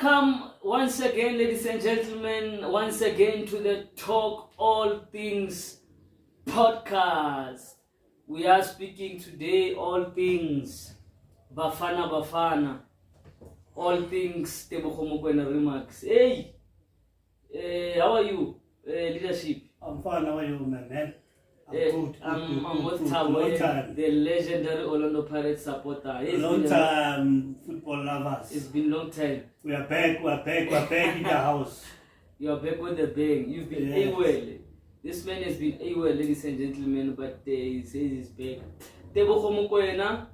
Welcome once again, ladies and gentlemen, once again to the Talk All Things podcast. We are speaking today all things Bafana, all things Teboho Mokwena remarks. Hey, how are you, leadership? I'm fine. How are you, man? I'm with Teboho, the legendary Orlando Pirates supporter. Long time football lovers. It's been a long time. We are back in the house. You are back with the bang. You've been AWOL. This man has been AWOL, ladies and gentlemen, but he says he's back. Teboho Mokwena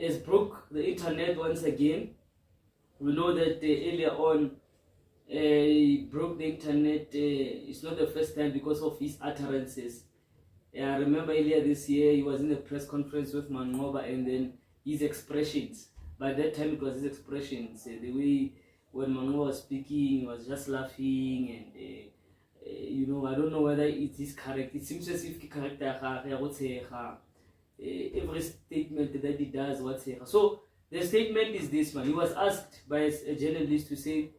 has broke the internet once again. We know that earlier on he broke the internet. It's not the first time because of his utterances. I remember earlier this year he was in a press conference with Mangoba, and then his expressions. By that time it was his expressions. The way when Mangoba was speaking, he was just laughing, and I don't know whether it is correct. It seems as if every statement that he does, so the statement is this one. He was asked by a journalist to say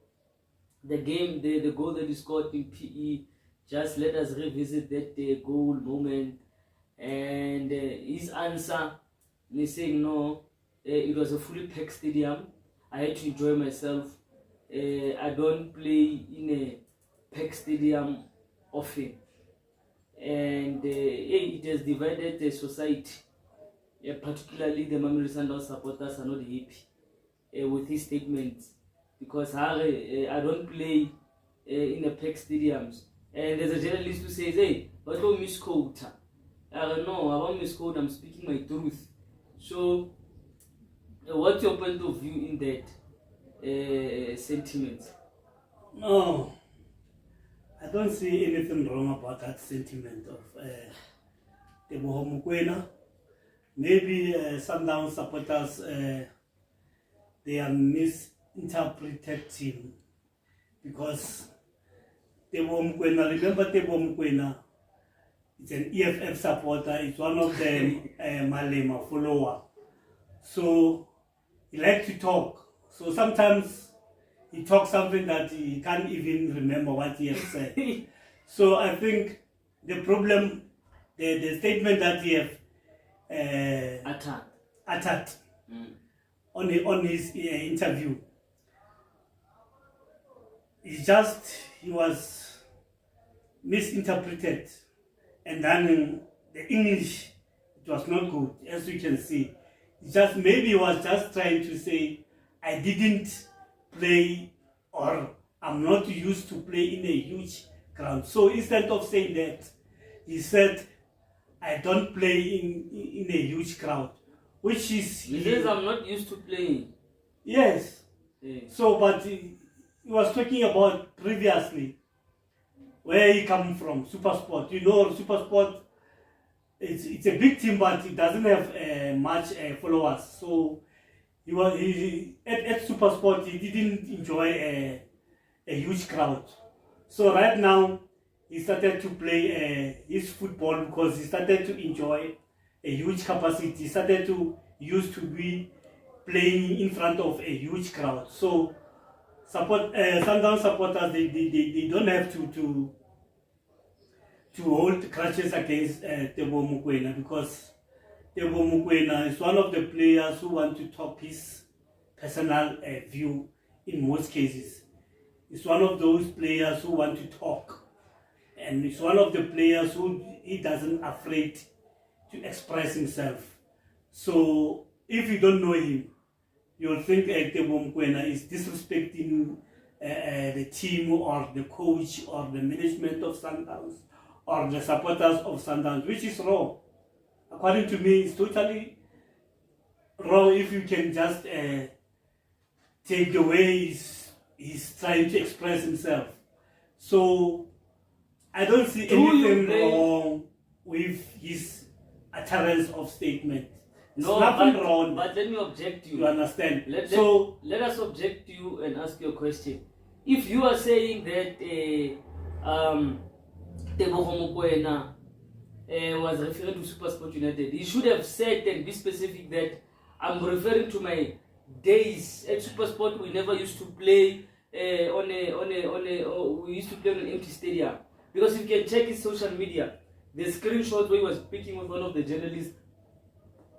the game, the goal that he scored in PE, just let us revisit that goal moment. And his answer, he's saying no, it was a fully packed stadium. I had to enjoy myself. I don't play in a packed stadium often. And it has divided the society. Particularly the Mamelodi Sundowns supporters are not happy with his statements, because I don't play in the packed stadiums. And there's a journalist who says, hey, but don't misquote. I don't know, I won't misquote, I'm speaking my truth. So, what's your point of view in that sentiment? No, I don't see anything wrong about that sentiment of Teboho Mokwena. Maybe Sundowns supporters, they are misinterpreted him, because Teboho Mokwena, remember Teboho Mokwena, it's an EFF supporter, it's one of the Malema follower. So he likes to talk. So sometimes he talks something that he can't even remember what he has said. So I think the problem, the statement that he have attacked on his interview, he was misinterpreted, and then the English, it was not good, as you can see. Maybe he was just trying to say, I didn't play, or I'm not used to play in a huge crowd. So instead of saying that, he said, I don't play in a huge crowd, which is... He says I'm not used to playing. Yes. Yeah. So, but he was talking about previously, where he come from, Supersport. You know, Supersport, it's a big team, but it doesn't have much followers. So, at Supersport, he didn't enjoy a huge crowd. So right now, he started to play his football because he started to enjoy a huge capacity. He started to used to be playing in front of a huge crowd. So Sundowns supporters, they don't have to hold crutches against Teboho Mokwena, because Teboho Mokwena is one of the players who want to talk his personal view in most cases. He's one of those players who want to talk. And he's one of the players who he doesn't afraid to express himself. So if you don't know him, you'll think Teboho Mokwena is disrespecting the team or the coach or the management of Sundowns or the supporters of Sundowns, which is wrong. According to me, it's totally wrong if you can just take the way he's trying to express himself. So I don't see anything wrong with his utterance of statement. No, nothing wrong. But let me object to you. You understand? Let us object to you and ask you a question. If you are saying that Teboho Mokwena was referring to SuperSport United, he should have said and be specific that I'm referring to my days at SuperSport we never used to play we used to play on an empty stadium. Because if you can check his social media, the screenshot where he was speaking with one of the journalists,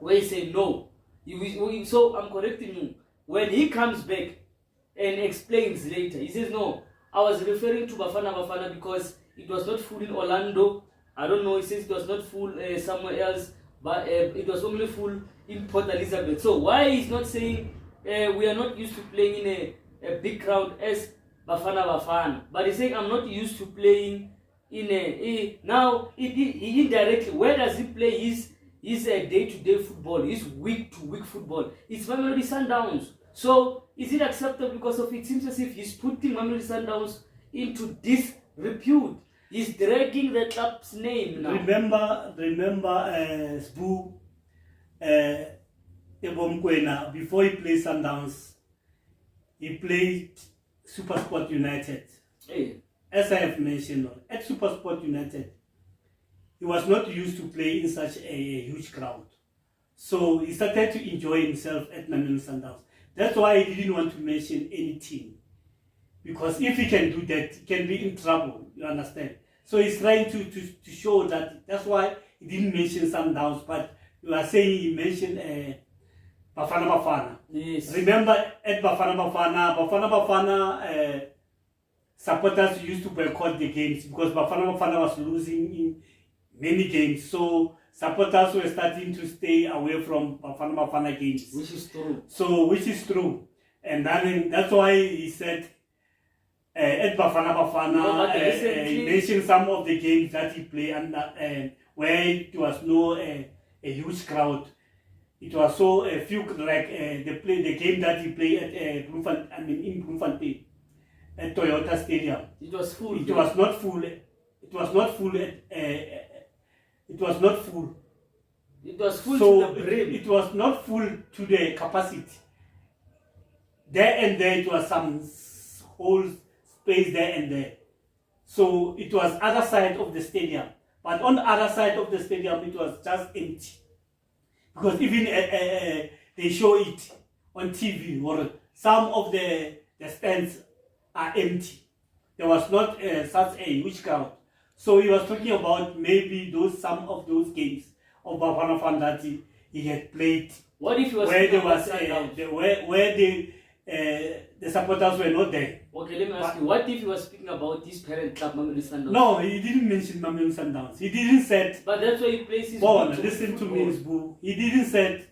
where he said no. So I'm correcting you. When he comes back and explains later, he says no, I was referring to Bafana Bafana because it was not full in Orlando. I don't know, he says it was not full somewhere else, but it was only full in Port Elizabeth. So why he's not saying we are not used to playing in a big crowd as Bafana Bafana, but he's saying I'm not used to playing in now he indirectly, where does he play his day-to-day football, his week-to-week football? It's Mamelodi Sundowns. So is it acceptable? Because of it seems as if he's putting Mamelodi Sundowns into disrepute. He's dragging the club's name now. Remember, Sbu, Teboho Mokwena, before he played Sundowns, he played SuperSport United. Hey. As I have mentioned, at SuperSport United, he was not used to play in such a huge crowd. So he started to enjoy himself at Mamelodi Sundowns. That's why he didn't want to mention any team. Because if he can do that, he can be in trouble, you understand? So he's trying to show that. That's why he didn't mention Sundowns, but you are saying he mentioned Bafana Bafana. Yes. Remember at Bafana Bafana, supporters used to boycott the games because Bafana Bafana was losing in many games. So supporters were starting to stay away from Bafana Bafana games. Which is true. Which is true. And then that's why he said at Bafana Bafana, he mentioned some of the games that he played and where it was no a huge crowd. It was so a few like the game that he played at in Bloemfontein at Toyota Stadium. It was full. It was not full. It was not full. It was not full. It was full so to the brim. It was not full to the capacity. There and there, it was some whole space there and there. So it was other side of the stadium. But on the other side of the stadium, it was just empty. Because even they show it on TV, or some of the stands are empty. There was not such a huge crowd. So he was talking about maybe some of those games of Bafana Bafana that he had played. What if he was where there was where the supporters were not there? Okay, let me ask you. What if he was speaking about this parent club, Mamelodi Sundowns? No, he didn't mention Mamelodi Sundowns. He didn't say. But that's why he plays his. Listen to me, Boo. He didn't say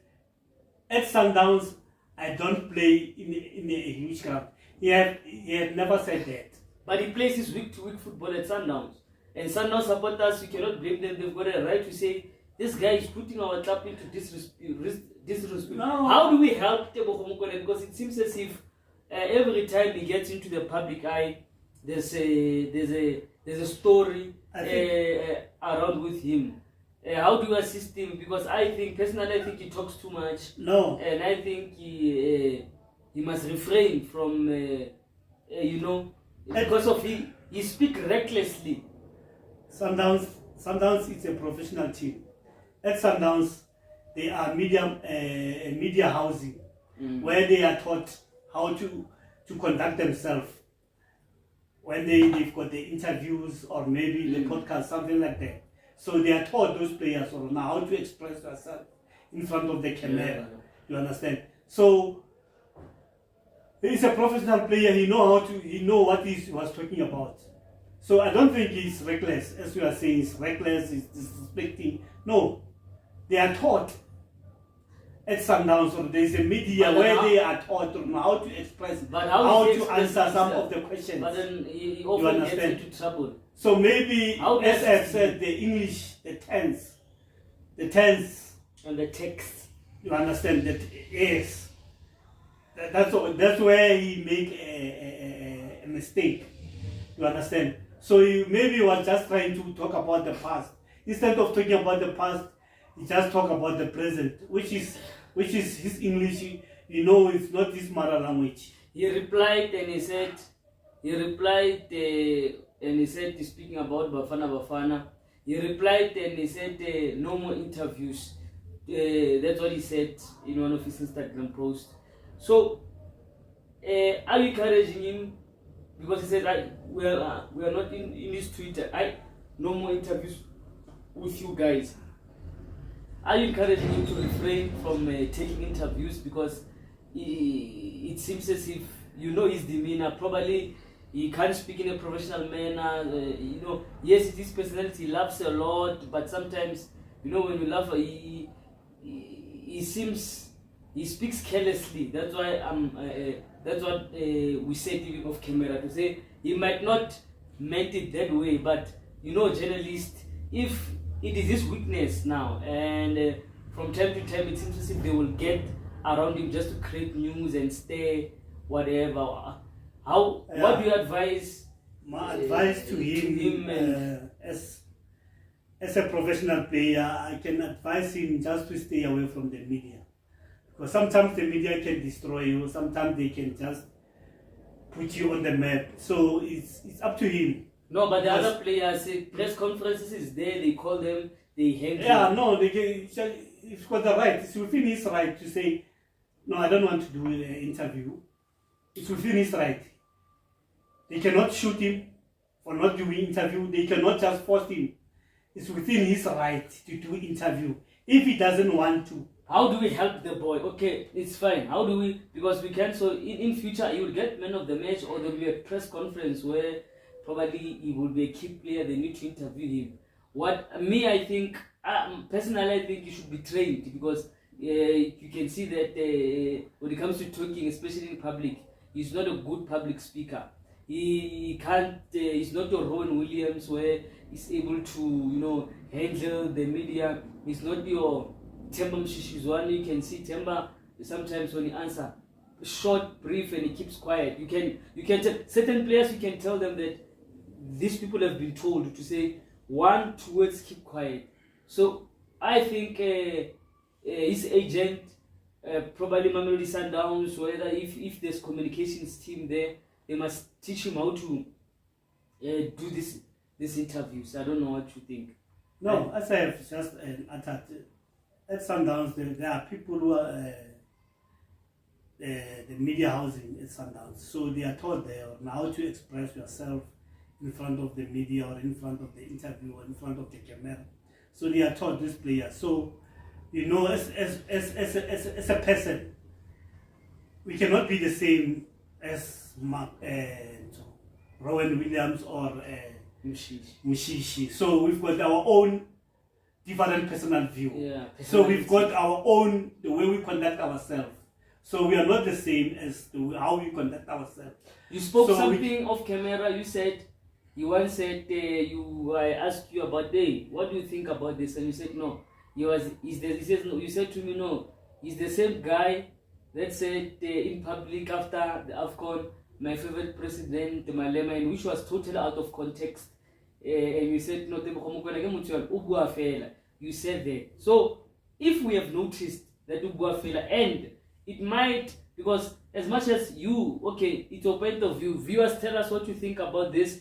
at Sundowns I don't play in a huge crowd. He had never said that. But he plays his week-to-week football at Sundowns. And Sundowns supporters, you cannot blame them. They've got a right to say, this guy is putting our club into disrespect. No. How do we help Teboho Mokwena? Because it seems as if every time he gets into the public eye, there's a story around with him. How do you assist him? Because personally, I think he talks too much. No. And I think he must refrain from, because of he speaks recklessly. Sundowns is a professional team. At Sundowns, they are media housing, where they are taught how to conduct themselves. When they've got the interviews or maybe the podcast, something like that. So they are taught, those players, or now how to express themselves in front of the camera. Yeah. You understand? So he's a professional player. He know what he was talking about. So I don't think he's reckless, as you are saying. He's reckless. He's disrespecting. No, they are taught at Sundowns, or there's a media where they are taught on how to express, how to answer some of the questions. But then he often gets into trouble. So maybe, as I've said, the English, the tense, and the text. You understand that? Yes, that's where he make a mistake. You understand? So maybe he was just trying to talk about the past instead of talking about the past. He just talk about the present, which is his English. It's not his mother language. He replied and he said, speaking about Bafana Bafana, he replied and he said, no more interviews. That's what he said in one of his Instagram posts. So, are you encouraging him? Because he said, we are not in his Twitter. No more interviews with you guys. Are you encouraging him to refrain from taking interviews? Because it seems as if his demeanor. Probably he can't speak in a professional manner. Yes, it is personality. He laughs a lot, but sometimes when you laugh, he speaks carelessly. That's why that's what we said even off camera, to say he might not meant it that way, but journalists, if it is his weakness now, and from time to time it seems as if they will get around him just to create news and stay whatever. What do you advise? My advice to him, as a professional player, I can advise him just to stay away from the media. Because sometimes the media can destroy you, sometimes they can just put you on the map. So it's up to him. No, but the other players, press conferences is there, they call them, they hang them. No, they can, he's got the right, it's within his right to say, no, I don't want to do an interview. It's within his right. They cannot shoot him for not doing interview. They cannot just force him. It's within his right to do interview. If he doesn't want to. How do we help the boy? Okay, it's fine. How do we? Because we can. So in future, he will get man of the match, or there will be a press conference where probably he will be a key player. They need to interview him. I think, personally, I think he should be trained, because you can see that when it comes to talking, especially in public, he's not a good public speaker. He can't. He's not your Rowan Williams, where he's able to handle the media. He's not your Temba Mshishizwani. You can see Temba sometimes when he answers short, brief, and he keeps quiet. You can tell certain players. You can tell them that these people have been told to say 1, 2 words, keep quiet. So I think his agent, probably Mamelodi Sundowns, whether if there's communications team there, they must teach him how to do these interviews. I don't know what you think. No, as I have just uttered, at Sundowns, there are people who are the media housing at Sundowns. So they are taught there on how to express yourself in front of the media, or in front of the interview, or in front of the camera. So they are taught, these players. So, as a person, we cannot be the same as Rowan Williams or Mushishi. So we've got our own different personal view. Yeah, so we've got our own, the way we conduct ourselves. So we are not the same as how we conduct ourselves. You spoke something off camera. You once said, I asked you about what do you think about this? And you said no. You said to me no. He's the same guy that said in public after the AFCON, my favorite president, Malema, and which was totally out of context. And you said no. You said that. So if we have noticed that Uguafela, and it might, because as much as it's your point of view, viewers, tell us what you think about this.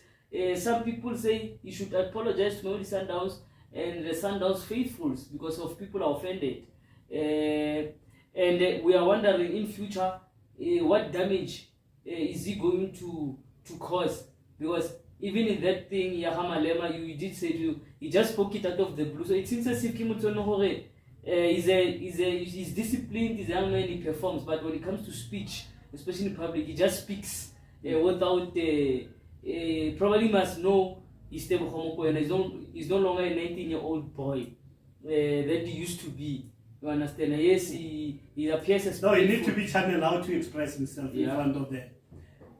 Some people say you should apologize to Mamelodi Sundowns and the Sundowns faithfuls because of people are offended. And we are wondering in future what damage is he going to cause, because even in that thing, Yahama Lema, you did say he just spoke it out of the blue. So it seems as if Kimutsono he's disciplined, he's a young man, he performs, but when it comes to speech, especially in public, he just speaks without probably must know he's Teboho Mokwena. He's no longer a 19-year-old boy that he used to be. You understand? Yes, he appears as... No, he needs to be channeled how to express himself in front of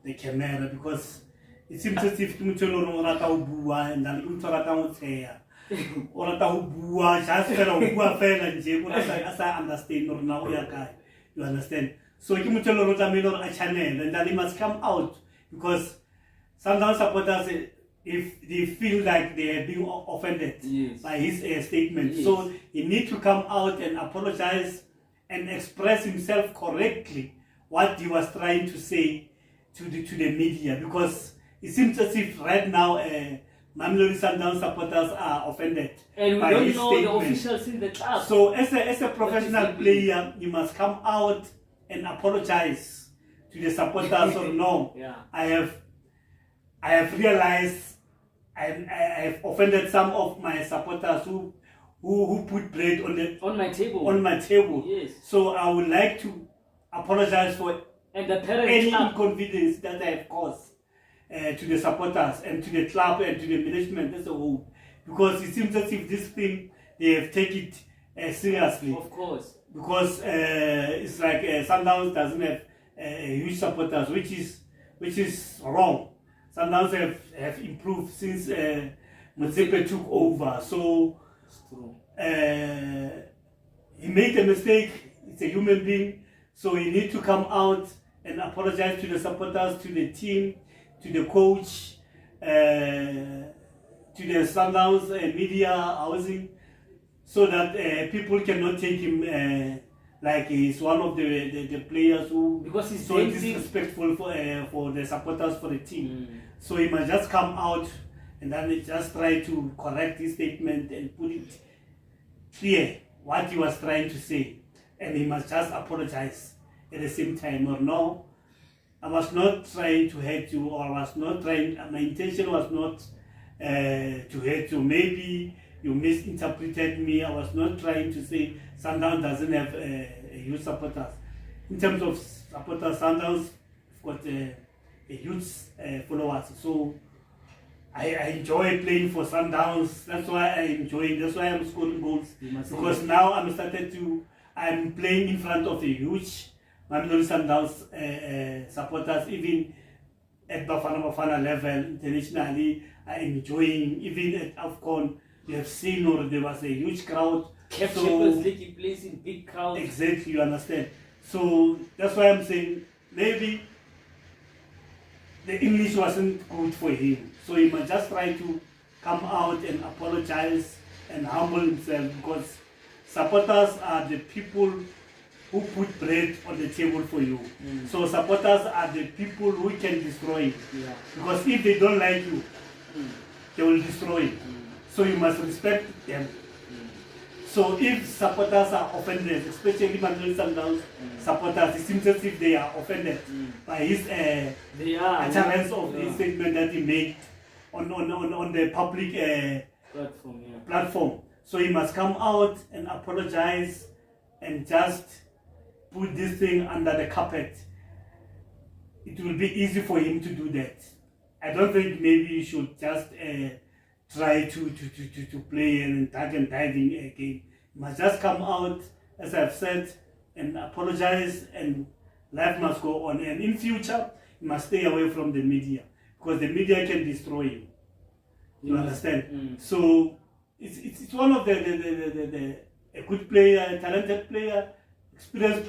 the camera, because it seems as if Kimutolo Rata Ubua and then Utarata Utea. Orata Ubua, Jasper Ubua Fair and Jebo, as I understand, or now you understand? So Kimutolo Rota Milo a channel, and then he must come out, because sometimes supporters, if they feel like they are being offended by his statement, so he needs to come out and apologize and express himself correctly what he was trying to say to the media, because it seems as if right now Mamelodi Sundowns supporters are offended and we by don't his know statement. The officials in the club. So as a professional player, you must come out and apologize to the supporters or no? Yeah. I have realized I have offended some of my supporters who put bread on my table. On my table. Yes. So I would like to apologize for and the parent any club. inconvenience that I have caused to the supporters and to the club and to the management as a whole, because it seems as if this thing they have taken it seriously. Of course. Because it's like Sundowns doesn't have huge supporters, which is wrong. Sundowns have improved since Motsepe took over. So it's true. He made a mistake. It's a human being. So he need to come out and apologize to the supporters, to the team, to the coach, to the Sundowns media housing, so that people cannot take him like he's one of the players who, because he's so disrespectful for the supporters, for the team. So he must just come out and then just try to correct his statement and put it clear what he was trying to say, and he must just apologize at the same time. Or no, I was not trying to hurt you, or I was not trying, my intention was not to hurt you. Maybe you misinterpreted me. I was not trying to say Sundown doesn't have huge supporters. In terms of supporters, Sundowns got a huge followers. So I enjoy playing for Sundowns. That's why I'm scoring goals. Because now I'm playing in front of a huge Mamelodi Sundowns supporters, even at Bafana level, internationally. I'm enjoying, even at AFCON, you have seen, or there was a huge crowd. Champions League, he plays in big crowds. Exactly, you understand. So that's why I'm saying maybe the English wasn't good for him. So he must just try to come out and apologize and humble himself, because supporters are the people who put bread on the table for you. So supporters are the people who can destroy you. Yeah. Because if they don't like you, they will destroy you. So you must respect them. So if supporters are offended, especially Mamelodi Sundowns supporters, it seems as if they are offended by his utterance of the statement that he made on the public platform. So he must come out and apologize and just put this thing under the carpet. It will be easy for him to do that. I don't think maybe he should just try to play and diving again. He must just come out, as I've said, and apologize, and life must go on. And in future, he must stay away from the media, because the media can destroy him. You understand? So it's one of the a good player, a talented player, experienced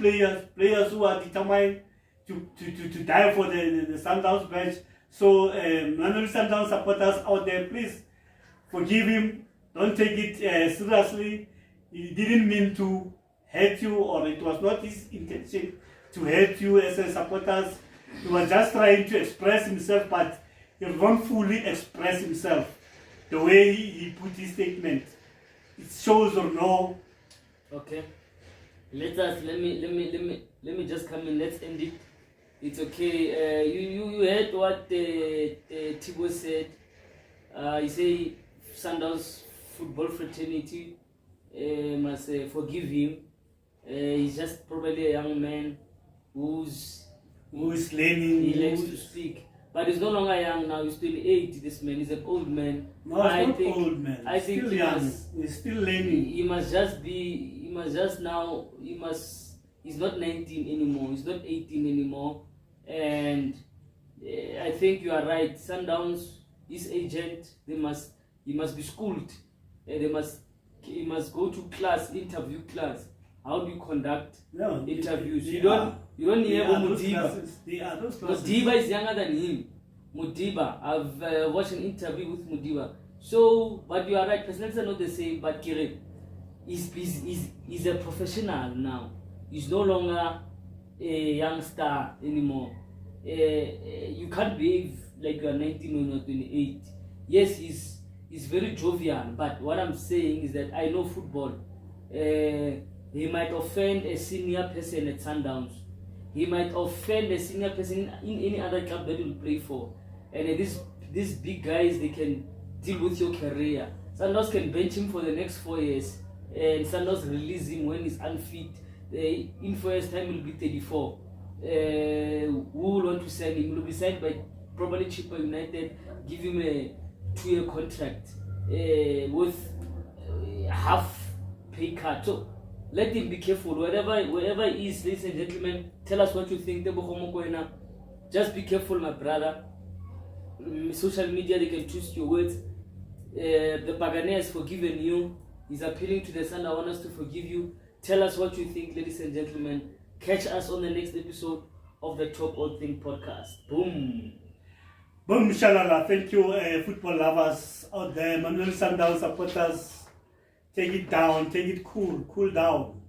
players who are determined to die for the Sundowns badge. So Mamelodi Sundowns supporters out there, please forgive him. Don't take it seriously. He didn't mean to hurt you, or it was not his intention to hurt you as a supporters. He was just trying to express himself, but he won't fully express himself the way he put his statement. It shows or no. Okay. Let me just come in. Let's end it. It's okay. You heard what Teboho said. He say Sundowns football fraternity must forgive him. He's just probably a young man who is learning. He likes to speak, but he's no longer young now. He's 28. This man is an old man. No, he's not old man. I think still young. He's still learning. He must just be. He must just now. He's not 19 anymore. He's not 18 anymore. And I think you are right. Sundowns, his agent, he must be schooled. He must go to class, interview class. How do you conduct interviews? You don't hear Mudiba. Mudiba is younger than him. Mudiba, I've watched an interview with Mudiba. So, but you are right. Personalities are not the same. But Kire is a professional now. He's no longer a youngster anymore. You can't behave like you are 19 or 28. Yes, he's very jovial, but what I'm saying is that I know football. He might offend a senior person at Sundowns. he might offend a senior person in any other club that he will play for. And these big guys, they can deal with your career. Santos can bench him for the next 4 years, and Santos release him when he's unfit. In 4 years' time, he will be 34. Who will want to sign him? He will be signed by probably cheaper United, give him a 2-year contract with half pay cut. So let him be careful. Wherever he is, ladies and gentlemen, tell us what you think. Teboho Mokwena, just be careful, my brother. Social media, they can twist your words. The Pagane has forgiven you. He's appealing to the Sun. I want us to forgive you. Tell us what you think, ladies and gentlemen. Catch us on the next episode of the Talk All Thing podcast. Boom. Boom, shalala. Thank you, football lovers out there. Manuel Sundown supporters. Take it down. Take it cool. Cool down.